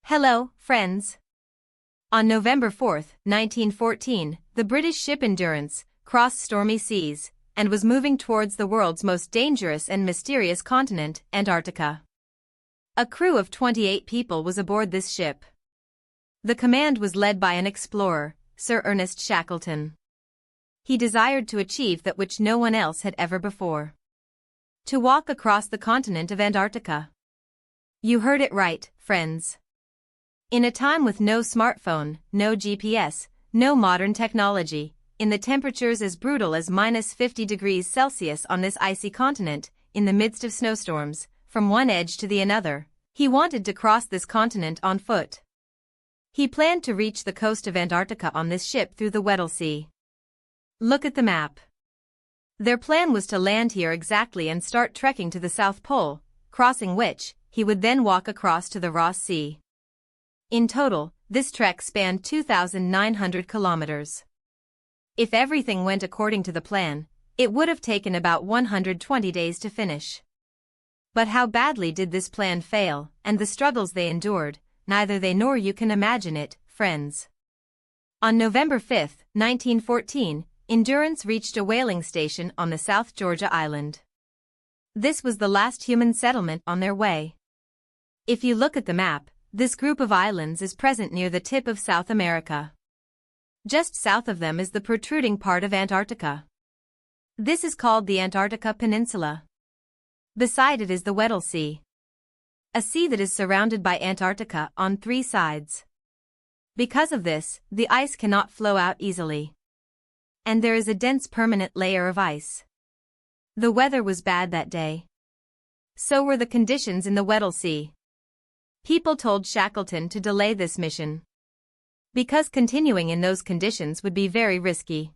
Hello, friends. On November 4, 1914, the British ship Endurance crossed stormy seas and was moving towards the world's most dangerous and mysterious continent, Antarctica. A crew of 28 people was aboard this ship. The command was led by an explorer, Sir Ernest Shackleton. He desired to achieve that which no one else had ever before: to walk across the continent of Antarctica. You heard it right, friends. In a time with no smartphone, no GPS, no modern technology, in the temperatures as brutal as -50 degrees Celsius on this icy continent, in the midst of snowstorms, from one edge to the another, he wanted to cross this continent on foot. He planned to reach the coast of Antarctica on this ship through the Weddell Sea. Look at the map. Their plan was to land here exactly and start trekking to the South Pole, crossing which, he would then walk across to the Ross Sea. In total, this trek spanned 2,900 kilometers. If everything went according to the plan, it would have taken about 120 days to finish. But how badly did this plan fail, and the struggles they endured, neither they nor you can imagine it, friends. On November 5, 1914, Endurance reached a whaling station on the South Georgia Island. This was the last human settlement on their way. If you look at the map, this group of islands is present near the tip of South America. Just south of them is the protruding part of Antarctica. This is called the Antarctica Peninsula. Beside it is the Weddell Sea, a sea that is surrounded by Antarctica on 3 sides. Because of this, the ice cannot flow out easily, and there is a dense permanent layer of ice. The weather was bad that day. So were the conditions in the Weddell Sea. People told Shackleton to delay this mission, because continuing in those conditions would be very risky.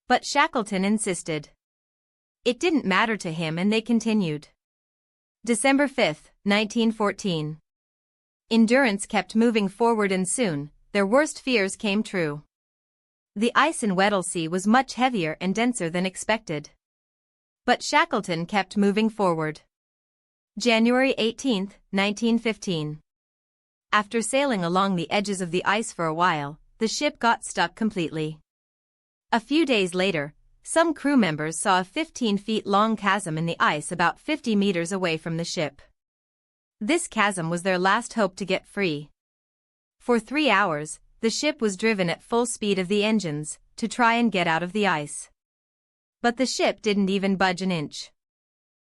But Shackleton insisted. It didn't matter to him and they continued. December 5, 1914. Endurance kept moving forward and soon, their worst fears came true. The ice in Weddell Sea was much heavier and denser than expected. But Shackleton kept moving forward. January 18, 1915. After sailing along the edges of the ice for a while, the ship got stuck completely. A few days later, some crew members saw a 15-feet-long chasm in the ice about 50 meters away from the ship. This chasm was their last hope to get free. For 3 hours, the ship was driven at full speed of the engines, to try and get out of the ice. But the ship didn't even budge an inch.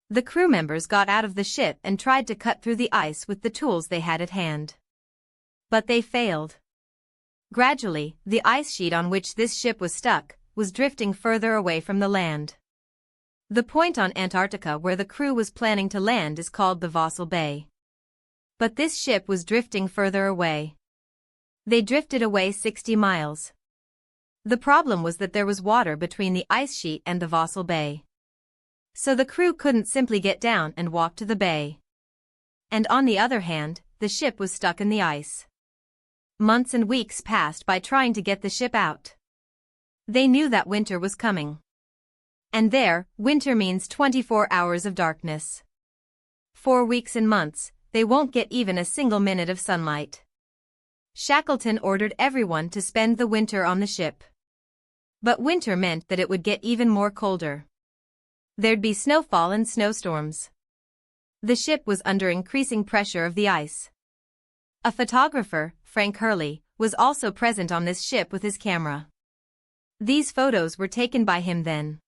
The crew members got out of the ship and tried to cut through the ice with the tools they had at hand. But they failed. Gradually, the ice sheet on which this ship was stuck was drifting further away from the land. The point on Antarctica where the crew was planning to land is called the Weddell Bay. But this ship was drifting further away. They drifted away 60 miles. The problem was that there was water between the ice sheet and the Weddell Bay. So the crew couldn't simply get down and walk to the bay. And on the other hand, the ship was stuck in the ice. Months and weeks passed by trying to get the ship out. They knew that winter was coming. And there, winter means 24 hours of darkness. 4 weeks and months, they won't get even a single minute of sunlight. Shackleton ordered everyone to spend the winter on the ship. But winter meant that it would get even more colder. There'd be snowfall and snowstorms. The ship was under increasing pressure of the ice. A photographer, Frank Hurley, was also present on this ship with his camera. These photos were taken by him then.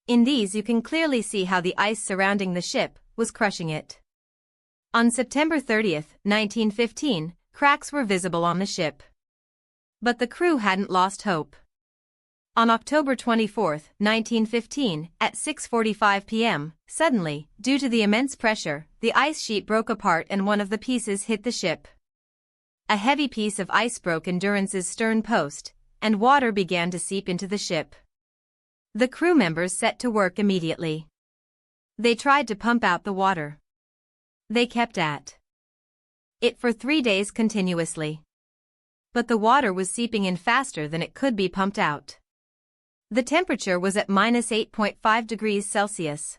In these you can clearly see how the ice surrounding the ship was crushing it. On September 30, 1915, cracks were visible on the ship. But the crew hadn't lost hope. On October 24, 1915, at 6:45 p.m., suddenly, due to the immense pressure, the ice sheet broke apart and one of the pieces hit the ship. A heavy piece of ice broke Endurance's stern post, and water began to seep into the ship. The crew members set to work immediately. They tried to pump out the water. They kept at it for 3 days continuously. But the water was seeping in faster than it could be pumped out. The temperature was at -8.5 degrees Celsius.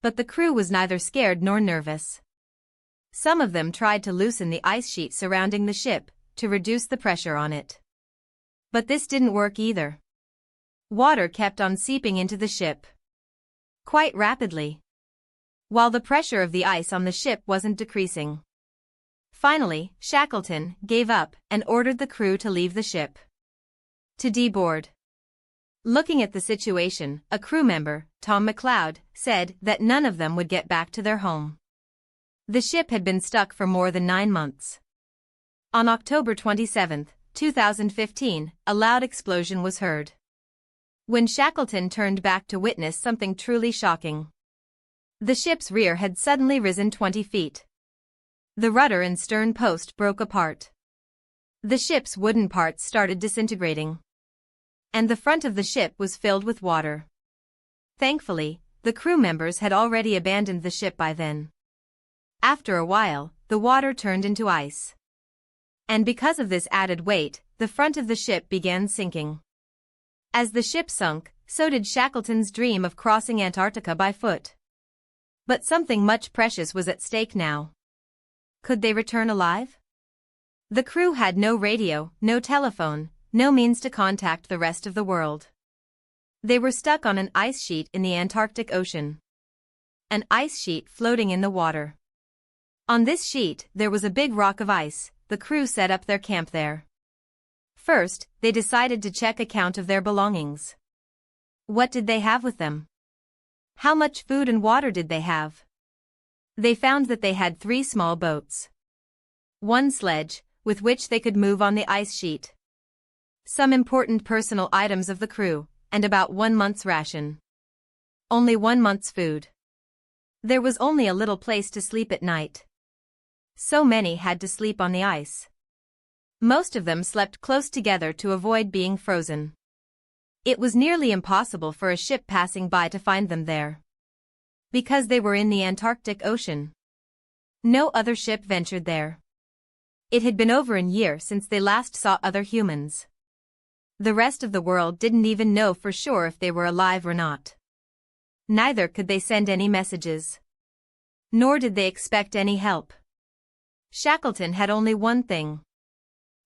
But the crew was neither scared nor nervous. Some of them tried to loosen the ice sheet surrounding the ship, to reduce the pressure on it. But this didn't work either. Water kept on seeping into the ship quite rapidly, while the pressure of the ice on the ship wasn't decreasing. Finally, Shackleton gave up and ordered the crew to leave the ship to deboard. Looking at the situation, a crew member, Tom McLeod, said that none of them would get back to their home. The ship had been stuck for more than 9 months. On October 27, 2015, a loud explosion was heard when Shackleton turned back to witness something truly shocking. The ship's rear had suddenly risen 20 feet. The rudder and stern post broke apart. The ship's wooden parts started disintegrating, and the front of the ship was filled with water. Thankfully, the crew members had already abandoned the ship by then. After a while, the water turned into ice. And because of this added weight, the front of the ship began sinking. As the ship sunk, so did Shackleton's dream of crossing Antarctica by foot. But something much precious was at stake now. Could they return alive? The crew had no radio, no telephone, no means to contact the rest of the world. They were stuck on an ice sheet in the Antarctic Ocean. An ice sheet floating in the water. On this sheet, there was a big rock of ice. The crew set up their camp there. First, they decided to check account of their belongings. What did they have with them? How much food and water did they have? They found that they had 3 small boats. 1 sledge, with which they could move on the ice sheet. Some important personal items of the crew, and about 1 month's ration. Only 1 month's food. There was only a little place to sleep at night. So many had to sleep on the ice. Most of them slept close together to avoid being frozen. It was nearly impossible for a ship passing by to find them there, because they were in the Antarctic Ocean. No other ship ventured there. It had been over a year since they last saw other humans. The rest of the world didn't even know for sure if they were alive or not. Neither could they send any messages. Nor did they expect any help. Shackleton had only one thing: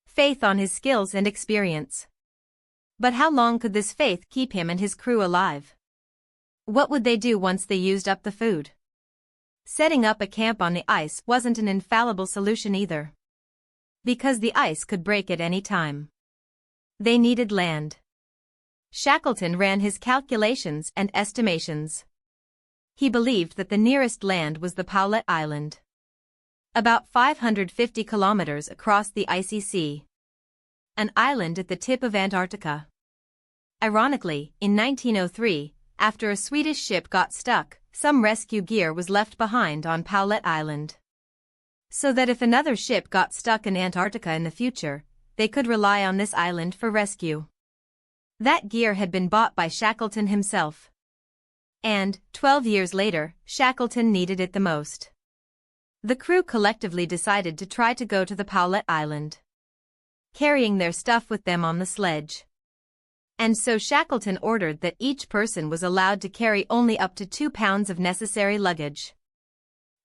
faith on his skills and experience. But how long could this faith keep him and his crew alive? What would they do once they used up the food? Setting up a camp on the ice wasn't an infallible solution either, because the ice could break at any time. They needed land. Shackleton ran his calculations and estimations. He believed that the nearest land was the Paulet Island, about 550 kilometers across the icy sea. An island at the tip of Antarctica. Ironically, in 1903, after a Swedish ship got stuck, some rescue gear was left behind on Paulet Island, so that if another ship got stuck in Antarctica in the future, they could rely on this island for rescue. That gear had been bought by Shackleton himself. And, 12 years later, Shackleton needed it the most. The crew collectively decided to try to go to the Paulet Island, carrying their stuff with them on the sledge. And so Shackleton ordered that each person was allowed to carry only up to 2 pounds of necessary luggage.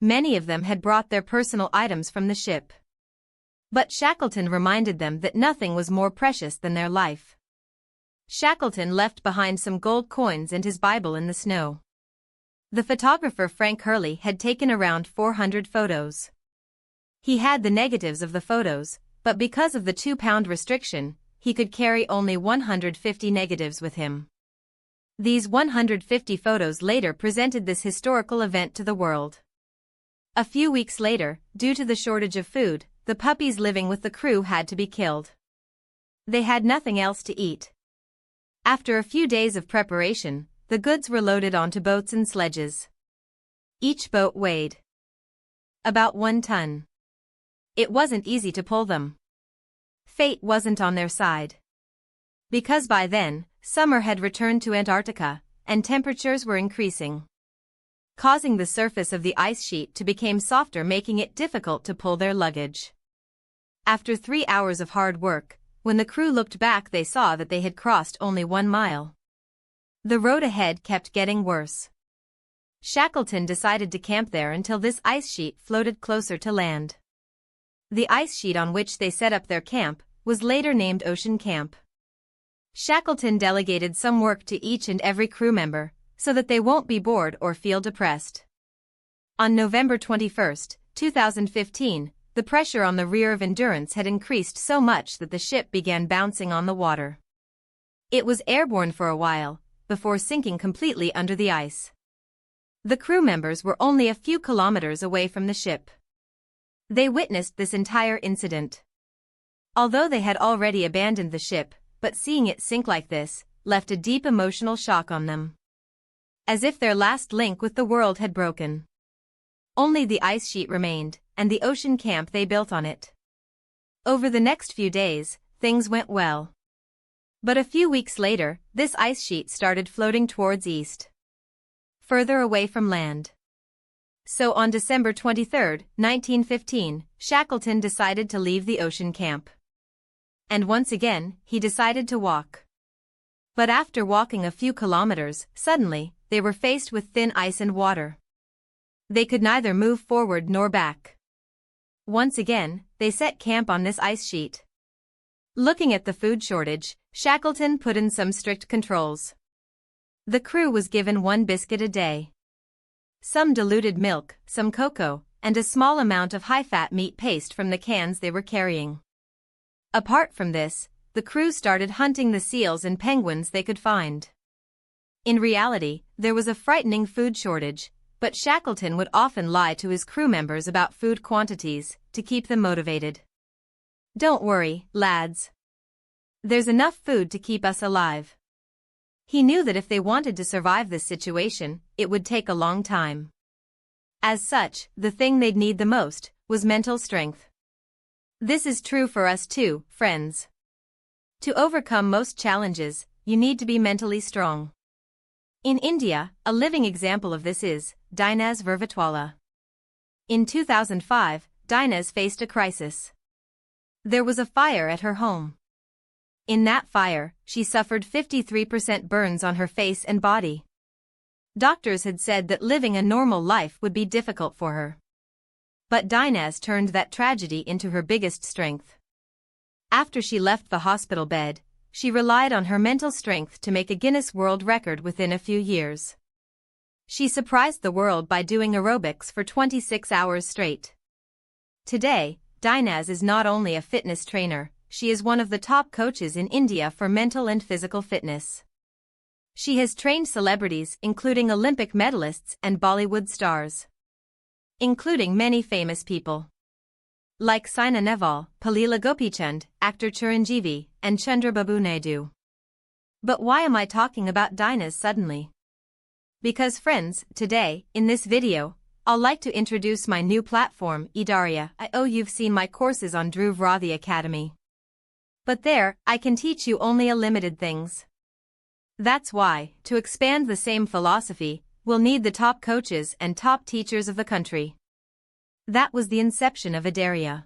Many of them had brought their personal items from the ship. But Shackleton reminded them that nothing was more precious than their life. Shackleton left behind some gold coins and his Bible in the snow. The photographer Frank Hurley had taken around 400 photos. He had the negatives of the photos, but because of the 2-pound restriction, he could carry only 150 negatives with him. These 150 photos later presented this historical event to the world. A few weeks later, due to the shortage of food, the puppies living with the crew had to be killed. They had nothing else to eat. After a few days of preparation, the goods were loaded onto boats and sledges. Each boat weighed about 1 ton. It wasn't easy to pull them. Fate wasn't on their side, because by then, summer had returned to Antarctica, and temperatures were increasing, causing the surface of the ice sheet to become softer, making it difficult to pull their luggage. After 3 hours of hard work, when the crew looked back, they saw that they had crossed only 1 mile. The road ahead kept getting worse. Shackleton decided to camp there until this ice sheet floated closer to land. The ice sheet on which they set up their camp was later named Ocean Camp. Shackleton delegated some work to each and every crew member, so that they won't be bored or feel depressed. On November 21, 2015, the pressure on the rear of Endurance had increased so much that the ship began bouncing on the water. It was airborne for a while, before sinking completely under the ice. The crew members were only a few kilometers away from the ship. They witnessed this entire incident. Although they had already abandoned the ship, but seeing it sink like this left a deep emotional shock on them. As if their last link with the world had broken. Only the ice sheet remained, and the ocean camp they built on it. Over the next few days, things went well. But a few weeks later, this ice sheet started floating towards east, further away from land. So on December 23, 1915, Shackleton decided to leave the ocean camp. And once again, he decided to walk. But after walking a few kilometers, suddenly, they were faced with thin ice and water. They could neither move forward nor back. Once again, they set camp on this ice sheet. Looking at the food shortage, Shackleton put in some strict controls. The crew was given 1 biscuit a day, some diluted milk, some cocoa, and a small amount of high-fat meat paste from the cans they were carrying. Apart from this, the crew started hunting the seals and penguins they could find. In reality, there was a frightening food shortage, but Shackleton would often lie to his crew members about food quantities to keep them motivated. "Don't worry, lads. There's enough food to keep us alive." He knew that if they wanted to survive this situation, it would take a long time. As such, the thing they'd need the most was mental strength. This is true for us too, friends. To overcome most challenges, you need to be mentally strong. In India, a living example of this is Dinaz Vervatwala. In 2005, Dinaz faced a crisis. There was a fire at her home. In that fire, she suffered 53% burns on her face and body. Doctors had said that living a normal life would be difficult for her. But Dinaz turned that tragedy into her biggest strength. After she left the hospital bed, she relied on her mental strength to make a Guinness World Record within a few years. She surprised the world by doing aerobics for 26 hours straight. Today, Dinaz is not only a fitness trainer, she is one of the top coaches in India for mental and physical fitness. She has trained celebrities including Olympic medalists and Bollywood stars, including many famous people like Saina Nehwal, Palila Gopichand, actor Chiranjeevi, and Chandrababu Naidu. But why am I talking about Dinaz suddenly? Because friends, today, in this video, I'll like to introduce my new platform, Edaria.io. You've seen my courses on Dhruv Rathi Academy. But there, I can teach you only a limited things. That's why, to expand the same philosophy, we'll need the top coaches and top teachers of the country. That was the inception of Edaria.